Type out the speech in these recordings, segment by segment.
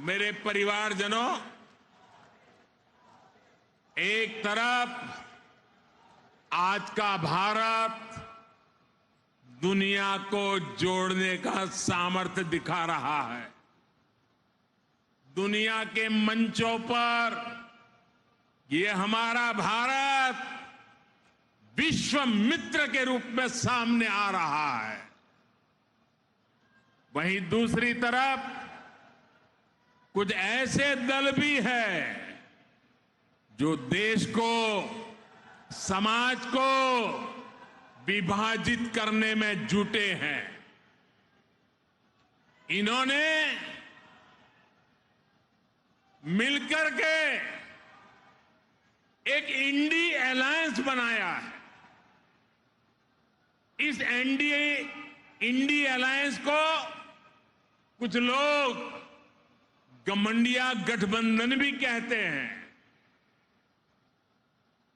मेरे परिवारजनों, एक तरफ आज का भारत दुनिया को जोड़ने का सामर्थ्य दिखा रहा है। दुनिया के मंचों पर ये हमारा भारत विश्व मित्र के रूप में सामने आ रहा है। वहीं दूसरी तरफ कुछ ऐसे दल भी हैं जो देश को, समाज को विभाजित करने में जुटे हैं। इन्होंने मिलकर के एक इंडी अलायंस बनाया है। इस इंडी अलायंस को कुछ लोग गठबंधन गठबंधन भी कहते हैं।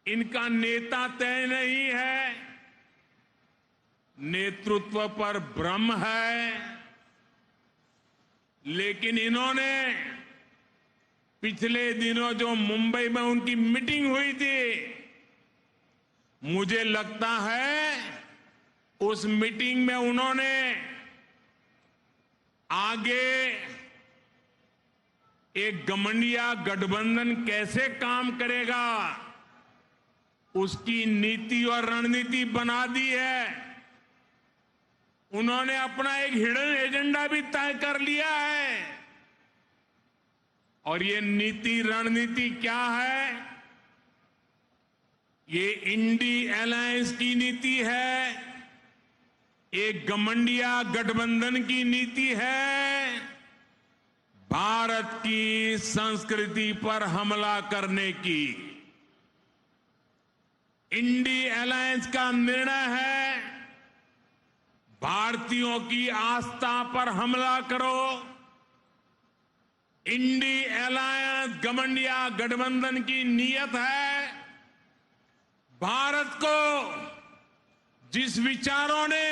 इनका नेता तय नहीं है, नेतृत्व पर भ्रम है, लेकिन इन्होंने पिछले दिनों जो मुंबई में उनकी मीटिंग हुई थी, मुझे लगता है उस मीटिंग में उन्होंने आगे एक गठबंधन कैसे काम करेगा उसकी नीति और रणनीति बना दी है। उन्होंने अपना एक हिडन एजेंडा भी तय कर लिया है। और ये नीति रणनीति क्या है? ये इंडी अलायंस की नीति है, एक गठबंधन की नीति है, भारत की संस्कृति पर हमला करने की। इंडी अलायंस का निर्णय है भारतीयों की आस्था पर हमला करो। इंडी अलायंस गठबंधन की नीयत है भारत को जिस विचारों ने,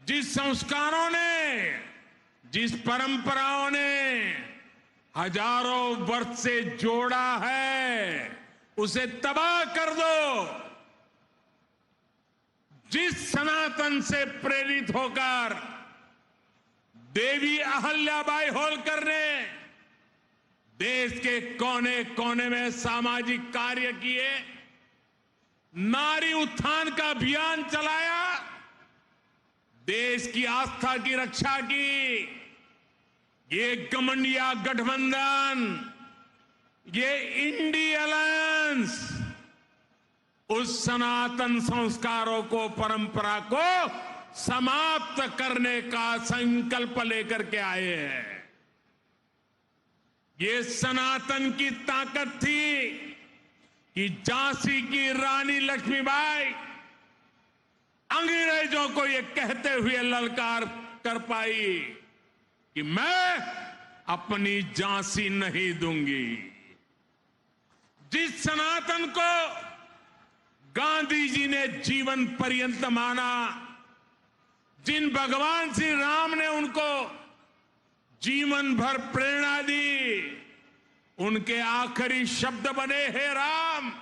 जिस संस्कारों ने, जिस परंपराओं ने हजारों वर्ष से जोड़ा है, उसे तबाह कर दो। जिस सनातन से प्रेरित होकर देवी अहल्याबाई होलकर ने देश के कोने कोने में सामाजिक कार्य किए, नारी उत्थान का अभियान चलाया, देश की आस्था की रक्षा की, ये गठबंधन, ये इंडी अलायंस उस सनातन संस्कारों को, परंपरा को समाप्त करने का संकल्प लेकर के आए हैं। ये सनातन की ताकत थी कि झांसी की रानी लक्ष्मीबाई अंग्रेजों को ये कहते हुए ललकार कर पाई कि मैं अपनी झांसी नहीं दूंगी। जिस सनातन को गांधी जी ने जीवन पर्यंत माना, जिन भगवान श्री राम ने उनको जीवन भर प्रेरणा दी, उनके आखिरी शब्द बने हे राम।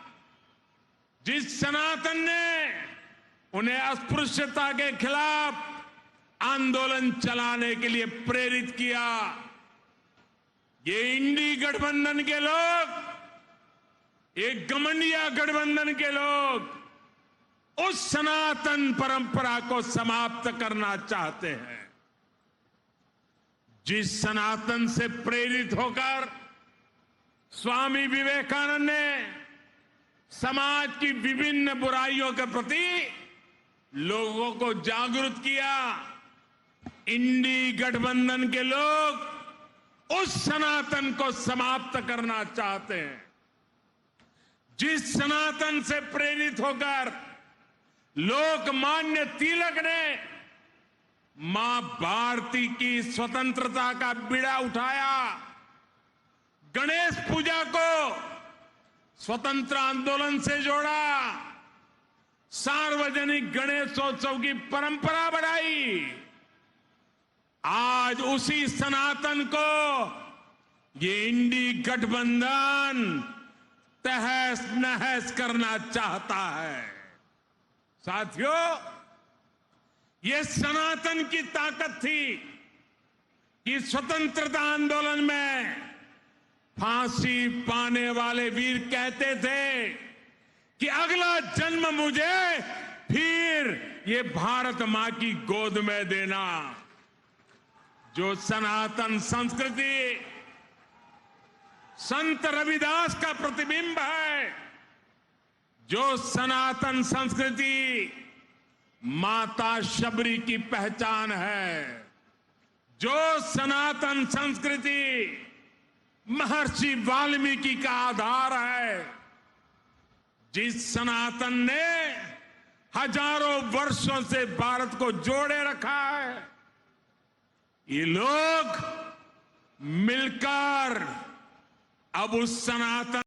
जिस सनातन ने उन्हें अस्पृश्यता के खिलाफ आंदोलन चलाने के लिए प्रेरित किया, ये इंडी गठबंधन के लोग, एक गठबंधन के लोग उस सनातन परंपरा को समाप्त करना चाहते हैं। जिस सनातन से प्रेरित होकर स्वामी विवेकानंद ने समाज की विभिन्न बुराइयों के प्रति लोगों को जागरूक किया, इंडी गठबंधन के लोग उस सनातन को समाप्त करना चाहते हैं। जिस सनातन से प्रेरित होकर लोकमान्य तिलक ने मां भारती की स्वतंत्रता का बीड़ा उठाया, गणेश पूजा को स्वतंत्र आंदोलन से जोड़ा, सार्वजनिक गणेशोत्सव की परंपरा बढ़ाई, आज उसी सनातन को ये इंडी गठबंधन तहस नहस करना चाहता है। साथियों, ये सनातन की ताकत थी कि स्वतंत्रता आंदोलन में फांसी पाने वाले वीर कहते थे कि अगला जन्म मुझे फिर ये भारत मां की गोद में देना। जो सनातन संस्कृति संत रविदास का प्रतिबिंब है, जो सनातन संस्कृति माता शबरी की पहचान है, जो सनातन संस्कृति महर्षि वाल्मीकि का आधार है, जिस सनातन ने हजारों वर्षों से भारत को जोड़े रखा है, ये लोग मिलकर अब उस सनातन